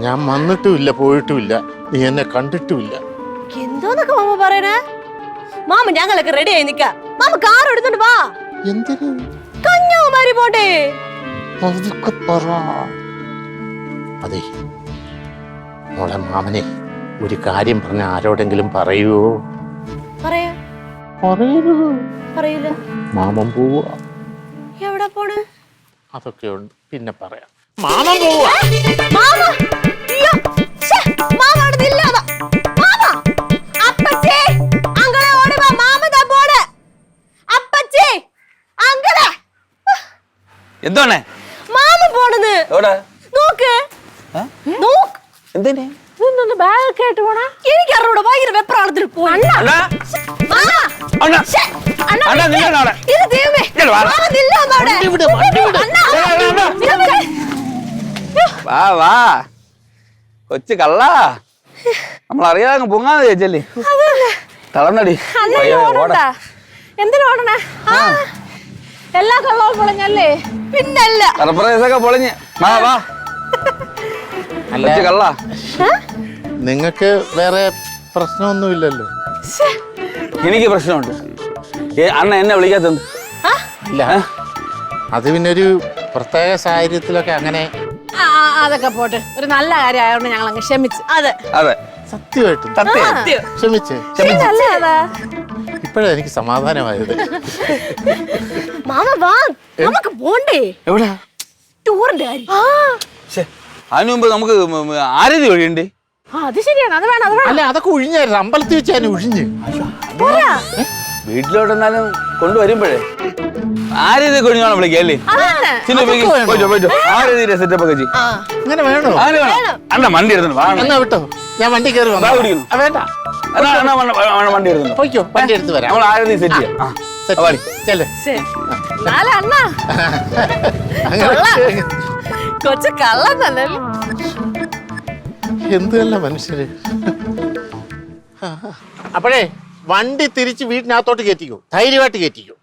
ഞാൻ വന്നിട്ടുമില്ല, പോയിട്ടുമില്ല, നീ എന്നെ കണ്ടിട്ടുമില്ല. എന്തോന്നൊക്കെ മാമ പറയണേ? മാമ ഞങ്ങളൊക്കെ റെഡി ആയി നിക്ക. മാമ കാർ എടുത്തോണ്ട് വാ. എന്തിനു? കന്യാകുമാരി പോട്ടെ. അതൊക്കെ പറ. അതെ മോളെ, മാമനെ ഒരു കാര്യം പറഞ്ഞ ആരോടെങ്കിലും പറയുവോ? പറയില്ല. മാമൻ പോവാ. എവിടെ പോണ്? അതൊക്കെ ഉണ്ട്, പിന്നെ പറയാം. മാമൻ പോവാ. എന്തോണേ മാമ പോണെന്ന് നോക്ക്. എന്തിനെ ബാഗൊക്കെ ആയിട്ട് പോണ? എനിക്ക് അറിഞ്ഞൂടെ, ഭയങ്കര വെപ്രാളത്തിൽ പോയി. വാ വാ കൊച്ചു കള്ള, നമ്മളറിയാതെ പൊങ്ങാതെ ചേച്ചല്ലേ. തളർന്നടി. എന്തിനാ ഓടണേ? എല്ലാ കള്ളവും പൊളിഞ്ഞല്ലേ? പിന്നല്ല, സർപ്രൈസൊക്കെ പൊളിഞ്ഞ്. വാ വാ കൊച്ചു കള്ള. നിങ്ങക്ക് വേറെ പ്രശ്നമൊന്നുമില്ലല്ലോ? എനിക്ക് പ്രശ്നമുണ്ട്. അണ്ണ എന്നെ വിളിക്കാത്തത് ഇല്ല, അത് പിന്നെ ഒരു പ്രത്യേക സാഹചര്യത്തിലൊക്കെ അങ്ങനെ. അതൊക്കെ പോട്ടെ, ഒരു നല്ല കാര്യം ആയതുകൊണ്ട് ഞങ്ങൾ അങ്ങ് ക്ഷമിച്ചു. അതെ അതെ, സത്യമായിട്ടും ക്ഷമിച്ചേ. ഇപ്പോഴാ എനിക്ക് സമാധാനമായത്. മാമ വാ, നമുക്ക് പോണ്ടേ? എവിടെ? ടൂറിന്റെ കാര്യം. അതിനു മുമ്പ് നമുക്ക് ആരതി വഴിയുണ്ട്. അത് ശരിയാണ്, അത് വേണം, അത് വേണം. അല്ല, അതൊക്കെ ഒഴിഞ്ഞായിരുന്നു. അമ്പലത്തിൽ വെച്ച് ഞാൻ ഒഴിഞ്ഞ്. വീട്ടിലോട്ടെന്നാലും കൊണ്ടുവരുമ്പോഴേ ആരതി ഒഴിഞ്ഞാണ് വിളിക്കല്ലേ? ആരതിയുടെ സെറ്റപ്പ് ഒക്കെ ചെയ്യും. അങ്ങനെ വേണോ? അണ്ണ വണ്ടി എടുത്തു. എന്നാ വിട്ടോ, ഞാൻ വണ്ടി കയറി വേണ്ട വണ്ടി എടുത്തു. പോയിക്കോ, വണ്ടി എടുത്ത് വരാം. നമ്മൾ ആരതി സെറ്റ് ചെയ്യാം. കൊച്ചു കള്ളന്നല്ലേ? എന്തല്ല മനുഷ്യര്. അപ്പോഴേ വണ്ടി തിരിച്ച് വീട്ടിനകത്തോട്ട് കയറ്റിക്കോ, ധൈര്യമായിട്ട് കയറ്റിക്കോ.